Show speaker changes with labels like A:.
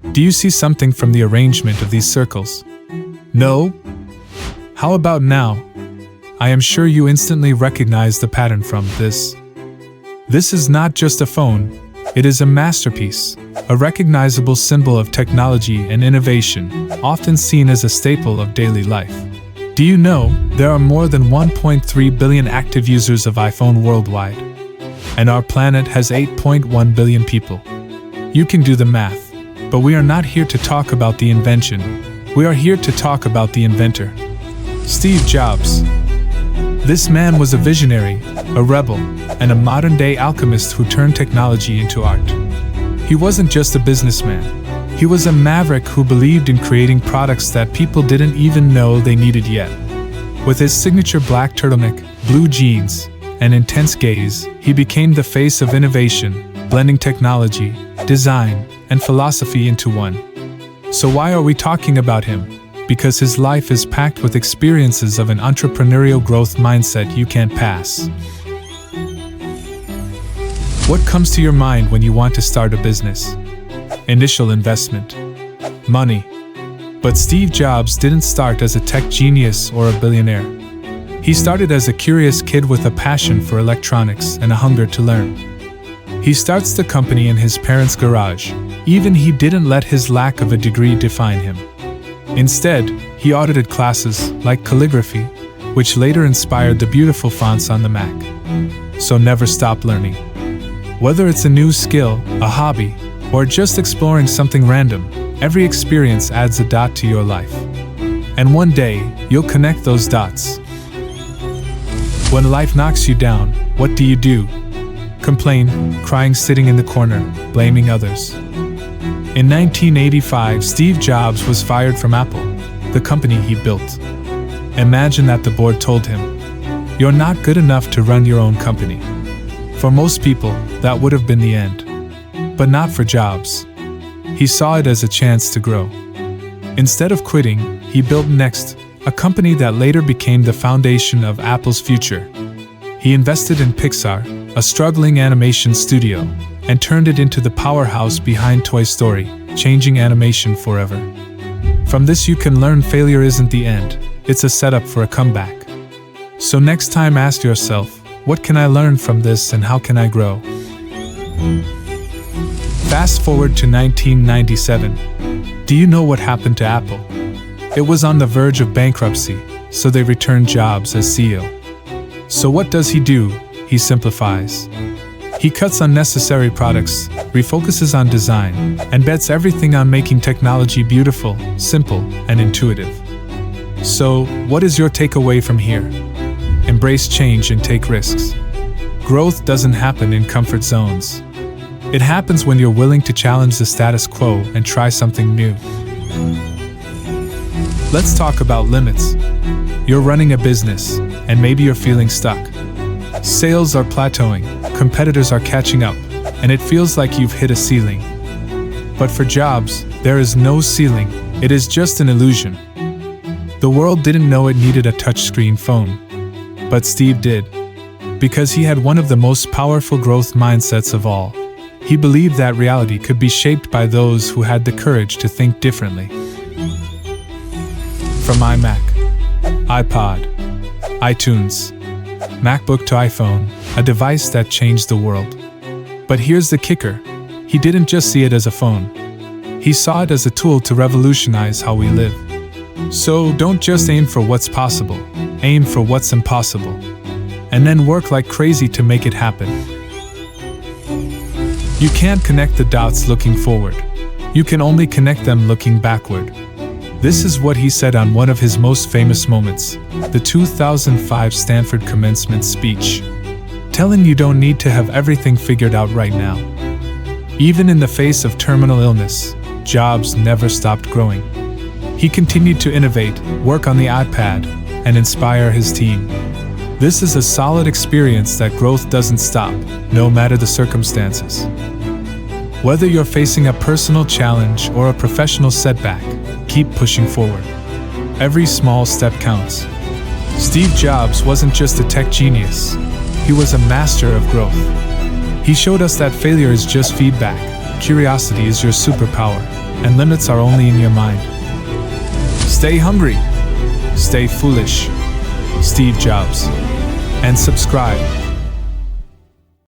A: Do you see something from the arrangement of these circles? No? How about now? I am sure you instantly recognize the pattern from this. This is not just a phone, it is a masterpiece, a recognizable symbol of technology and innovation, often seen as a staple of daily life. Do you know there are more than 1.3 billion active users of iPhone worldwide? And our planet has 8.1 billion people. You can do the math, but we are not here to talk about the invention. We are here to talk about the inventor. Steve Jobs. This man was a visionary, a rebel, and a modern-day alchemist who turned technology into art. He wasn't just a businessman. He was a maverick who believed in creating products that people didn't even know they needed yet. With his signature black turtleneck, blue jeans, and intense gaze, he became the face of innovation, blending technology, design, and philosophy into one. So why are we talking about him? Because his life is packed with experiences of an entrepreneurial growth mindset you can't pass. What comes to your mind when you want to start a business? Initial investment. Money. But Steve Jobs didn't start as a tech genius or a billionaire. He started as a curious kid with a passion for electronics and a hunger to learn. He starts the company in his parents' garage. Even he didn't let his lack of a degree define him. Instead, he audited classes like calligraphy, which later inspired the beautiful fonts on the Mac. So never stop learning. Whether it's a new skill, a hobby, or just exploring something random, every experience adds a dot to your life. And one day, you'll connect those dots. When life knocks you down, what do? Complain, crying sitting in the corner, blaming others. In 1985, Steve Jobs was fired from Apple, the company he built. Imagine that the board told him, "You're not good enough to run your own company." For most people, that would have been the end. But not for Jobs. He saw it as a chance to grow. Instead of quitting, he built Next, a company that later became the foundation of Apple's future. He invested in Pixar, a struggling animation studio, and turned it into the powerhouse behind Toy Story, changing animation forever. From this you can learn failure isn't the end, it's a setup for a comeback. So next time ask yourself, what can I learn from this and how can I grow? Fast forward to 1997. Do you know what happened to Apple? It was on the verge of bankruptcy, so they returned Jobs as CEO. So what does he do? He simplifies. He cuts unnecessary products, refocuses on design, and bets everything on making technology beautiful, simple, and intuitive. So, what is your takeaway from here? Embrace change and take risks. Growth doesn't happen in comfort zones. It happens when you're willing to challenge the status quo and try something new. Let's talk about limits. You're running a business, and maybe you're feeling stuck. Sales are plateauing, competitors are catching up, and it feels like you've hit a ceiling. But for Jobs, there is no ceiling, it is just an illusion. The world didn't know it needed a touchscreen phone. But Steve did. Because he had one of the most powerful growth mindsets of all. He believed that reality could be shaped by those who had the courage to think differently. From iMac, iPod, iTunes, MacBook to iPhone, a device that changed the world. But here's the kicker. He didn't just see it as a phone. He saw it as a tool to revolutionize how we live. So don't just aim for what's possible, aim for what's impossible. And then work like crazy to make it happen. You can't connect the dots looking forward. You can only connect them looking backward. This is what he said on one of his most famous moments, the 2005 Stanford commencement speech. Telling you don't need to have everything figured out right now. Even in the face of terminal illness, Jobs never stopped growing. He continued to innovate, work on the iPad, and inspire his team. This is a solid experience that growth doesn't stop, no matter the circumstances. Whether you're facing a personal challenge or a professional setback, keep pushing forward. Every small step counts. Steve Jobs wasn't just a tech genius. He was a master of growth. He showed us that failure is just feedback, curiosity is your superpower, and limits are only in your mind. Stay hungry, stay foolish. Steve Jobs. And subscribe.